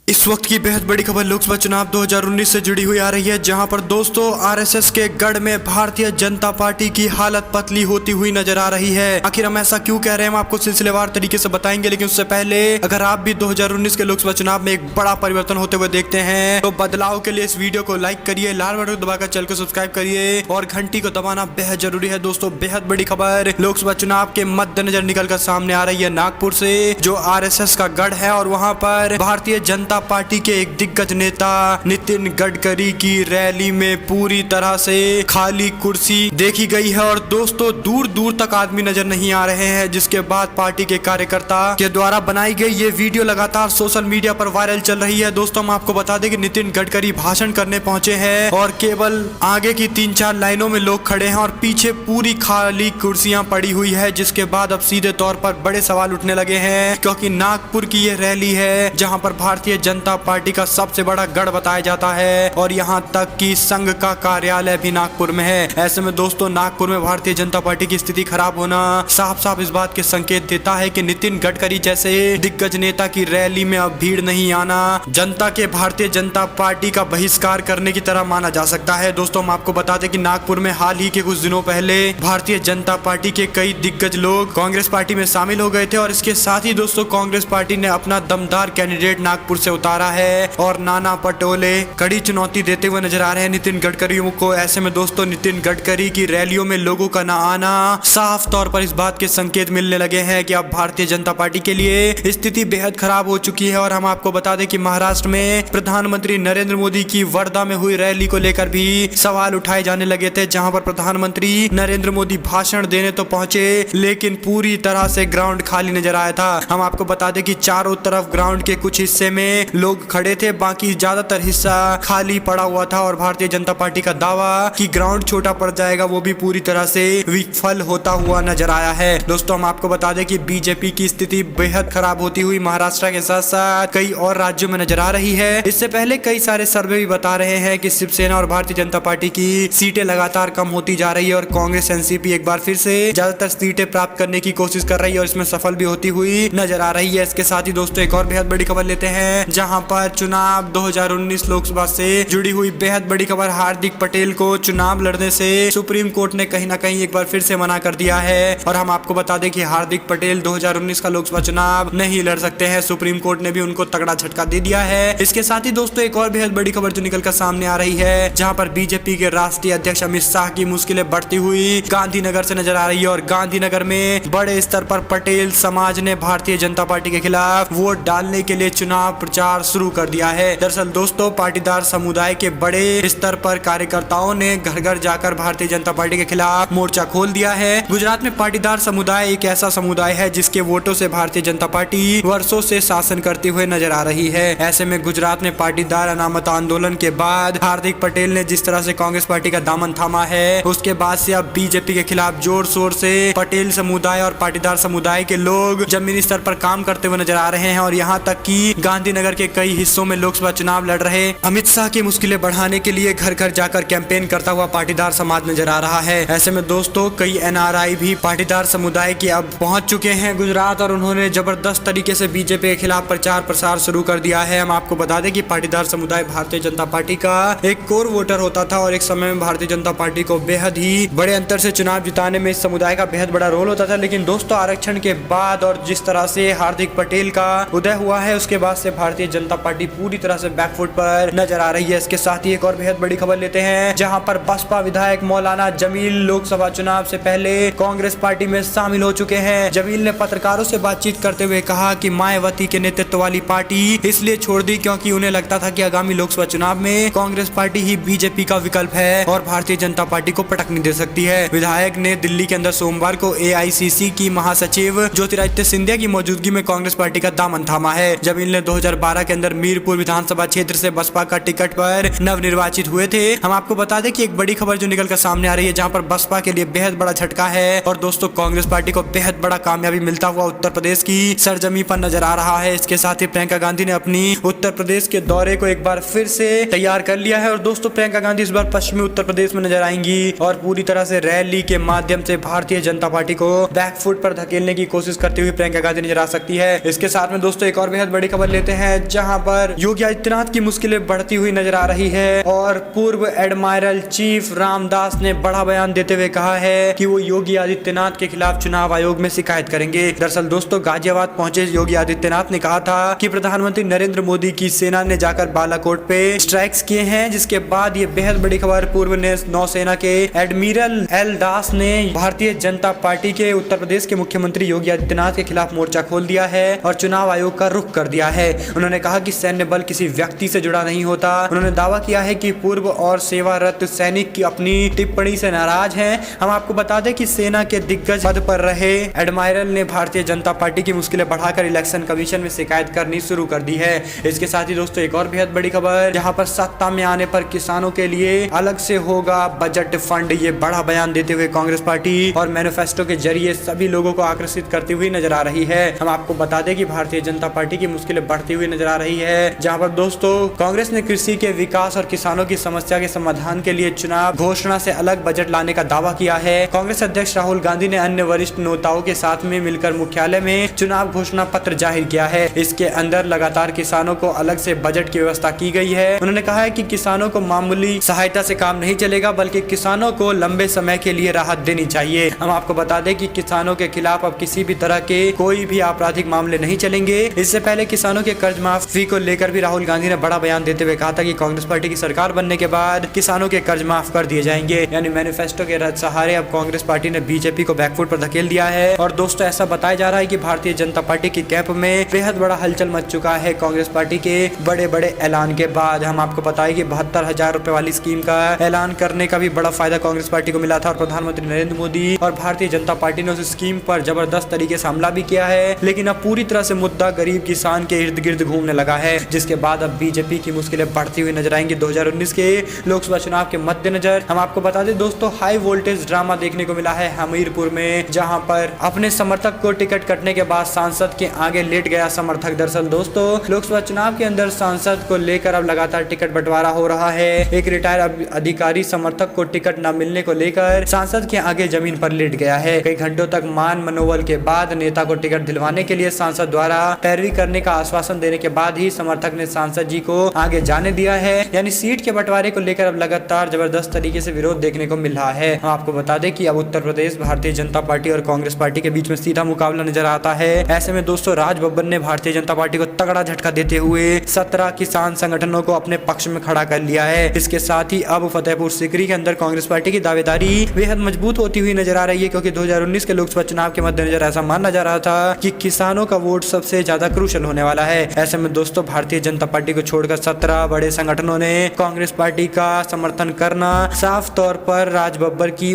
इस वक्त की बेहद बड़ी खबर लोकसभा चुनाव 2019 से जुड़ी हुई आ रही है, जहां पर दोस्तों आरएसएस के गढ़ में भारतीय जनता पार्टी की हालत पतली होती हुई नजर आ रही है। आखिर हम ऐसा क्यों कह रहे हैं, हम आपको सिलसिलेवार तरीके से बताएंगे। लेकिन उससे पहले अगर आप भी 2019 के लोकसभा चुनाव में एक बड़ा परिवर्तन होते हुए देखते हैं तो बदलाव के लिए इस वीडियो को लाइक करिए, लाल बटन दबाकर चैनल को सब्सक्राइब करिए और घंटी को दबाना बेहद जरूरी है। दोस्तों बेहद बड़ी खबर लोकसभा चुनाव के मद्देनजर निकलकर सामने आ रही है नागपुर से, जो आरएसएस का गढ़ है और वहां पर भारतीय जनता पार्टी के एक दिग्गज नेता नितिन गडकरी की रैली में पूरी तरह से खाली कुर्सी देखी गई है और दोस्तों दूर दूर तक आदमी नजर नहीं आ रहे हैं, जिसके बाद पार्टी के कार्यकर्ता के द्वारा बनाई गई ये वीडियो लगातार सोशल मीडिया पर वायरल चल रही है। दोस्तों हम आपको बता दें कि नितिन गडकरी भाषण करने पहुंचे हैं और केवल आगे की 3-4 लाइनों में लोग खड़े हैं और पीछे पूरी खाली कुर्सियां पड़ी हुई है, जिसके बाद अब सीधे तौर पर बड़े सवाल उठने लगे हैं, क्योंकि नागपुर की ये रैली है जहां पर भारतीय जनता पार्टी का सबसे बड़ा गढ़ बताया जाता है और यहां तक कि संघ का कार्यालय भी नागपुर में है। ऐसे में दोस्तों नागपुर में भारतीय जनता पार्टी की स्थिति खराब होना साफ साफ इस बात के संकेत देता है कि नितिन गडकरी जैसे दिग्गज नेता की रैली में अब भीड़ नहीं आना जनता के भारतीय जनता पार्टी का बहिष्कार करने की तरह माना जा सकता है। दोस्तों हम आपको बता दें कि नागपुर में हाल ही के कुछ दिनों पहले भारतीय जनता पार्टी के कई दिग्गज लोग कांग्रेस पार्टी में शामिल हो गए थे और इसके साथ ही दोस्तों कांग्रेस पार्टी ने अपना दमदार कैंडिडेट नागपुर से उतारा है और नाना पटोले कड़ी चुनौती देते हुए नजर आ रहे हैं नितिन गडकरी को। ऐसे में दोस्तों नितिन गडकरी की रैलियों में लोगों का न आना साफ तौर पर इस बात के संकेत मिलने लगे हैं कि अब भारतीय जनता पार्टी के लिए स्थिति बेहद खराब हो चुकी है। और हम आपको बता दें कि महाराष्ट्र में प्रधानमंत्री नरेंद्र मोदी की वर्धा में हुई रैली को लेकर भी सवाल उठाए जाने लगे थे, जहां पर प्रधानमंत्री नरेंद्र मोदी भाषण देने तो पहुंचे लेकिन पूरी तरह से ग्राउंड खाली नजर आया था। हम आपको बता दें कि चारों तरफ ग्राउंड के कुछ हिस्से में लोग खड़े थे, बाकी ज्यादातर हिस्सा खाली पड़ा हुआ था और भारतीय जनता पार्टी का दावा कि ग्राउंड छोटा पड़ जाएगा वो भी पूरी तरह से विफल होता हुआ नजर आया है। दोस्तों हम आपको बता दें कि बीजेपी की स्थिति बेहद खराब होती हुई महाराष्ट्र के साथ साथ कई और राज्यों में नजर आ रही है। इससे पहले कई सारे सर्वे भी बता रहे हैं कि शिवसेना और भारतीय जनता पार्टी की सीटें लगातार कम होती जा रही है और कांग्रेस एनसीपी एक बार फिर से ज्यादातर सीटें प्राप्त करने की कोशिश कर रही है और इसमें सफल भी होती हुई नजर आ रही है। इसके साथ ही दोस्तों एक और बेहद बड़ी खबर लेते हैं, जहां पर चुनाव 2019 लोकसभा से जुड़ी हुई बेहद बड़ी खबर, हार्दिक पटेल को चुनाव लड़ने से सुप्रीम कोर्ट ने कहीं ना कहीं एक बार फिर से मना कर दिया है और हम आपको बता दें कि हार्दिक पटेल 2019 का लोकसभा चुनाव नहीं लड़ सकते हैं। सुप्रीम कोर्ट ने भी उनको तगड़ा झटका दे दिया है। इसके साथ ही दोस्तों एक और बेहद बड़ी खबर जो निकलकर सामने आ रही है, जहां पर बीजेपी के राष्ट्रीय अध्यक्ष अमित शाह की मुश्किलें बढ़ती हुई गांधीनगर से नजर आ रही है और गांधीनगर में बड़े स्तर पर पटेल समाज ने भारतीय जनता पार्टी के खिलाफ वोट डालने के लिए चुनाव प्रचार शुरू कर दिया है। दरअसल दोस्तों पाटीदार समुदाय के बड़े स्तर पर कार्यकर्ताओं ने घर घर जाकर भारतीय जनता पार्टी के खिलाफ मोर्चा खोल दिया है। गुजरात में पाटीदार समुदाय एक ऐसा समुदाय है जिसके वोटों से भारतीय जनता पार्टी वर्षों से शासन करते हुए नजर आ रही है। ऐसे में गुजरात में पाटीदार अनामत आंदोलन के बाद हार्दिक पटेल ने जिस तरह से कांग्रेस पार्टी का दामन थामा है, उसके बाद से अब बीजेपी के खिलाफ जोर शोर से पटेल समुदाय और पाटीदार समुदाय के लोग जमीनी स्तर पर काम करते हुए नजर आ रहे हैं और यहाँ तक कि गांधीनगर के कई हिस्सों में लोकसभा चुनाव लड़ रहे अमित शाह की मुश्किलें बढ़ाने के लिए घर घर जाकर कैंपेन करता हुआ पाटीदार समाज नजर आ रहा है। ऐसे में दोस्तों कई एनआरआई भी पाटीदार समुदाय के अब पहुंच चुके हैं गुजरात और उन्होंने जबरदस्त तरीके से बीजेपी के खिलाफ प्रचार प्रसार शुरू कर दिया है। हम आपको बता दें कि पाटीदार समुदाय भारतीय जनता पार्टी का एक कोर वोटर होता था और एक समय में भारतीय जनता पार्टी को बेहद ही बड़े अंतर से चुनाव जिताने में इस समुदाय का बेहद बड़ा रोल होता था। लेकिन दोस्तों आरक्षण के बाद और जिस तरह से हार्दिक पटेल का उदय हुआ है, उसके बाद से भारतीय जनता पार्टी पूरी तरह से बैकफुट पर नजर आ रही है। इसके साथ ही एक और बेहद बड़ी खबर लेते हैं, जहां पर बसपा विधायक मौलाना जमील लोकसभा चुनाव से पहले कांग्रेस पार्टी में शामिल हो चुके हैं। जमील ने पत्रकारों से बातचीत करते हुए कहा कि मायावती के नेतृत्व वाली पार्टी इसलिए छोड़ दी क्योंकि उन्हें लगता था कि आगामी लोकसभा चुनाव में कांग्रेस पार्टी ही बीजेपी का विकल्प है और भारतीय जनता पार्टी को पटक नहीं दे सकती है। विधायक ने दिल्ली के अंदर सोमवार को एआईसीसी की महासचिव ज्योतिरादित्य सिंधिया की मौजूदगी में कांग्रेस पार्टी का दामन थामा है। जमील ने 2012 के अंदर मीरपुर विधानसभा क्षेत्र से बसपा का टिकट पर नवनिर्वाचित हुए थे। हम आपको बता दें कि एक बड़ी खबर जो निकलकर सामने आ रही है, जहां पर बसपा के लिए बेहद बड़ा झटका है और दोस्तों कांग्रेस पार्टी को बेहद बड़ा कामयाबी मिलता हुआ उत्तर प्रदेश की सरजमी पर नजर आ रहा है। इसके साथ ही प्रियंका गांधी ने अपनी उत्तर प्रदेश के दौरे को एक बार फिर से तैयार कर लिया है और दोस्तों प्रियंका गांधी इस बार पश्चिमी उत्तर प्रदेश में नजर आएंगी और पूरी तरह से रैली के माध्यम से भारतीय जनता पार्टी को बैकफुट पर धकेलने की कोशिश करती हुई प्रियंका गांधी नजर आ सकती है। इसके साथ में दोस्तों एक और बेहद बड़ी खबर लेते हैं, हैं, जहां पर योगी आदित्यनाथ की मुश्किलें बढ़ती हुई नजर आ रही है और पूर्व एडमायरल चीफ रामदास ने बड़ा बयान देते हुए कहा है कि वो योगी आदित्यनाथ के खिलाफ चुनाव आयोग में शिकायत करेंगे। दरअसल दोस्तों, गाजियाबाद पहुंचे योगी आदित्यनाथ ने कहा था कि प्रधानमंत्री नरेंद्र मोदी की सेना ने जाकर बालाकोट पे स्ट्राइक्स किए हैं, जिसके बाद ये बेहद बड़ी खबर पूर्व नौसेना के एडमिरल एल दास ने भारतीय जनता पार्टी के उत्तर प्रदेश के मुख्यमंत्री योगी आदित्यनाथ के खिलाफ मोर्चा खोल दिया है और चुनाव आयोग का रुख कर दिया है। उन्होंने कहा कि सैन्य बल किसी व्यक्ति से जुड़ा नहीं होता। उन्होंने दावा किया है कि पूर्व और सेवारत सैनिक की अपनी टिप्पणी से नाराज हैं। हम आपको बता दें कि सेना के दिग्गज पद पर रहे एडमायरल ने भारतीय जनता पार्टी की मुश्किलें बढ़ाकर इलेक्शन कमीशन में शिकायत करनी शुरू कर दी है। इसके साथ ही दोस्तों एक और बेहद बड़ी खबर, जहां पर सत्ता में आने पर किसानों के लिए अलग से होगा बजट फंड, ये बड़ा बयान देते हुए कांग्रेस पार्टी और मैनिफेस्टो के जरिए सभी लोगों को आकर्षित करती हुई नजर आ रही है। हम आपको बता दें कि भारतीय जनता पार्टी की मुश्किलें बढ़ती हुई नजर आ रही है, जहां पर दोस्तों कांग्रेस ने कृषि के विकास और किसानों की समस्या के समाधान के लिए चुनाव घोषणा से अलग बजट लाने का दावा किया है। कांग्रेस अध्यक्ष राहुल गांधी ने अन्य वरिष्ठ नेताओं के साथ में मिलकर मुख्यालय में चुनाव घोषणा पत्र जाहिर किया है। इसके अंदर लगातार किसानों को अलग से बजट की व्यवस्था की गई है। उन्होंने कहा है कि किसानों को मामूली सहायता से काम नहीं चलेगा, बल्कि किसानों को लंबे समय के लिए राहत देनी चाहिए। हम आपको बता दें कि किसानों के खिलाफ अब किसी भी तरह के कोई भी आपराधिक मामले नहीं चलेंगे। इससे पहले किसानों के कर्ज माफी को लेकर भी राहुल गांधी ने बड़ा बयान देते हुए कहा था कि कांग्रेस पार्टी की सरकार बनने के बाद किसानों के कर्ज माफ कर दिए जाएंगे। यानी मैनिफेस्टो के सहारे अब कांग्रेस पार्टी ने बीजेपी को बैकफुट पर धकेल दिया है। और दोस्तों ऐसा बताया जा रहा है कि भारतीय जनता पार्टी के कैंप में बेहद बड़ा हलचल मच चुका है कांग्रेस पार्टी के बड़े बड़े ऐलान के बाद। हम आपको बताएं कि 72,000 रुपए वाली स्कीम का ऐलान करने का भी बड़ा फायदा कांग्रेस पार्टी को मिला था और प्रधानमंत्री नरेंद्र मोदी और भारतीय जनता पार्टी ने उस स्कीम पर जबरदस्त तरीके से हमला भी किया है। लेकिन अब पूरी तरह से मुद्दा गरीब किसान के इर्द गिर्द घूमने लगा है, जिसके बाद अब बीजेपी की मुश्किलें बढ़ती हुई नजर आएंगी 2019 के लोकसभा चुनाव के मद्देनजर। हम आपको बता दें दोस्तों, हाई वोल्टेज ड्रामा देखने को मिला है हमीरपुर में, जहां पर अपने समर्थक को टिकट कटने के बाद सांसद के आगे लेट गया समर्थक। दरअसल दोस्तों, लोकसभा चुनाव के अंदर सांसद को लेकर अब लगातार टिकट बंटवारा हो रहा है। एक रिटायर्ड अधिकारी समर्थक को टिकट न मिलने को लेकर सांसद के आगे जमीन पर लेट गया है। कई घंटों तक मान मनोबल के बाद नेता को टिकट दिलवाने के लिए सांसद द्वारा पैरवी करने का आश्वासन देने के बाद ही समर्थक ने सांसद जी को आगे जाने दिया है। यानी सीट के बंटवारे को लेकर अब लगातार जबरदस्त तरीके से विरोध देखने को मिल रहा है। हम आपको बता दें कि अब उत्तर प्रदेश भारतीय जनता पार्टी और कांग्रेस पार्टी के बीच में सीधा मुकाबला नजर आता है। ऐसे में दोस्तों राज बब्बर ने भारतीय जनता पार्टी को तगड़ा झटका देते हुए 17 किसान संगठनों को अपने पक्ष में खड़ा कर लिया है। इसके साथ ही अब फतेहपुर सीकरी के अंदर कांग्रेस पार्टी की दावेदारी बेहद मजबूत होती हुई नजर आ रही है, क्योंकि 2019 के लोकसभा चुनाव के मद्देनजर ऐसा माना जा रहा था कि किसानों का वोट सबसे ज्यादा क्रूशल होने वाला है। ऐसे में दोस्तों भारतीय जनता पार्टी को छोड़कर 17 बड़े संगठनों ने कांग्रेस पार्टी का समर्थन करना साफ तौर पर राज बब्बर की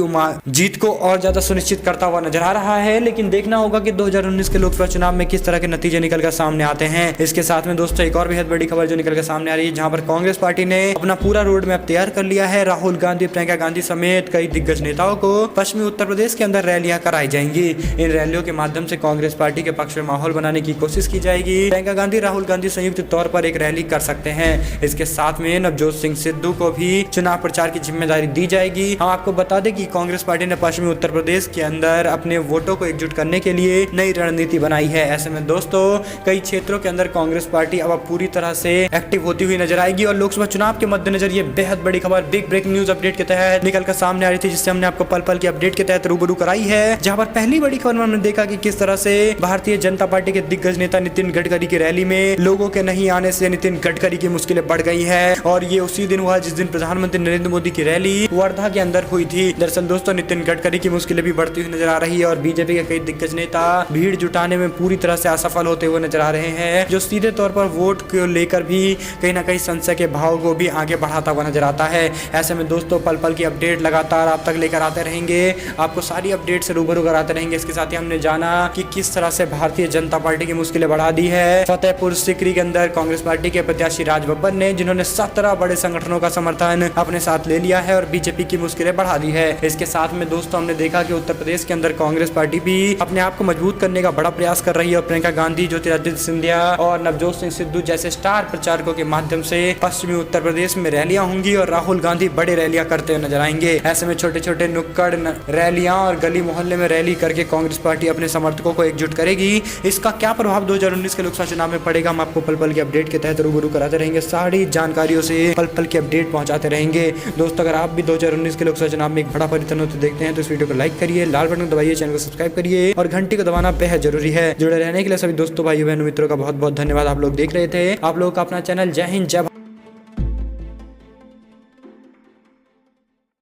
जीत को और ज्यादा सुनिश्चित करता हुआ नजर आ रहा है। लेकिन देखना होगा कि 2019 के लोकसभा चुनाव में किस तरह के नतीजे निकलकर सामने आते हैं। इसके साथ में दोस्तों एक और बेहद बड़ी खबर जो निकलकर सामने आ रही है, जहां पर कांग्रेस पार्टी ने अपना पूरा रोड मैप तैयार कर लिया है। राहुल गांधी, प्रियंका गांधी समेत कई दिग्गज नेताओं को पश्चिमी उत्तर प्रदेश के अंदर रैलियां कराई जाएंगी। इन रैलियों के माध्यम से कांग्रेस पार्टी के पक्ष में माहौल बनाने की कोशिश की जाएगी। प्रियंका गांधी, राहुल गांधी संयुक्त तौर पर एक रैली कर सकते हैं। इसके साथ में नवजोत सिंह सिद्धू को भी चुनाव प्रचार की जिम्मेदारी दी जाएगी। हम आपको बता दें कि कांग्रेस पार्टी ने पश्चिमी उत्तर प्रदेश के अंदर अपने वोटों को एकजुट करने के लिए नई रणनीति बनाई है। ऐसे में दोस्तों कई क्षेत्रों के अंदर कांग्रेस पार्टी अब पूरी तरह से एक्टिव होती हुई नजर आएगी और लोकसभा चुनाव के मद्देनजर ये बेहद बड़ी खबर बिग ब्रेकिंग न्यूज अपडेट के तहत निकलकर सामने आ रही थी, जिससे हमने आपको पल पल की अपडेट के तहत रूबरू कराई है। जहां पर पहली बड़ी खबर में हमने देखा कि किस तरह से भारतीय जनता पार्टी के दिग्गज नेता नितिन गडकरी की रैली में लोगों के नहीं आने से नितिन गडकरी की मुश्किलें बढ़ गई है। और ये उसी दिन हुआ जिस दिन प्रधानमंत्री नरेंद्र मोदी की रैली वर्धा के अंदर हुई थी। दरअसल दोस्तों नितिन गडकरी की मुश्किलें भी बढ़ती हुई नजर आ रही है और बीजेपी के कई दिग्गज नेता भीड़ जुटाने में पूरी तरह से असफल होते हुए नजर आ रहे हैं, जो सीधे तौर पर वोट को लेकर भी कहीं ना कहीं संशय के भाव को भी आगे बढ़ाता हुआ नजर आता है। ऐसे में दोस्तों पल पल की अपडेट लगातार आप तक लेकर आते रहेंगे, आपको सारी अपडेट से रूबरू कराते रहेंगे। इसके साथ ही हमने जाना कि किस तरह से भारतीय जनता पार्टी की मुश्किलें बढ़ा दी है। फतेहपुर सीकरी के अंदर कांग्रेस पार्टी के प्रत्याशी राज बब्बर ने, जिन्होंने 17 बड़े संगठनों का समर्थन अपने साथ ले लिया है और बीजेपी की मुश्किलें बढ़ा दी है। इसके साथ में दोस्तों हमने देखा कि उत्तर प्रदेश के अंदर कांग्रेस पार्टी भी अपने आप को मजबूत करने का बड़ा प्रयास कर रही है और प्रियंका गांधी, ज्योतिरादित्य सिंधिया और नवजोत सिंह सिद्धू जैसे स्टार प्रचारकों के माध्यम से पश्चिमी उत्तर प्रदेश में रैलियां होंगी और राहुल गांधी बड़ी रैलियां करते हुए नजर आएंगे। ऐसे में छोटे छोटे नुक्कड़ रैलियां और गली मोहल्ले में रैली करके कांग्रेस पार्टी अपने समर्थकों को एकजुट करेगी। इसका क्या प्रभाव 2019 के लोकसभा चुनाव में पड़ेगा, हम आपको पल पल के अपडेट के तहत रूबरू कराते रहेंगे, सारी जानकारियों से पल पल के अपडेट पहुंचाते रहेंगे। दोस्तों अगर आप भी 2019 के लोकसभा चुनाव में एक बड़ा परिवर्तन होते देखते हैं तो इस वीडियो को लाइक करिए, लाल बटन दबाइए, चैनल को सब्सक्राइब करिए और घंटी को दबाना बेहद जरूरी है। जुड़े रहने के लिए सभी दोस्तों भाइयों बहनों मित्रों का बहुत बहुत धन्यवाद। आप लोग देख रहे थे आप लोग का अपना चैनल जय हिंद जय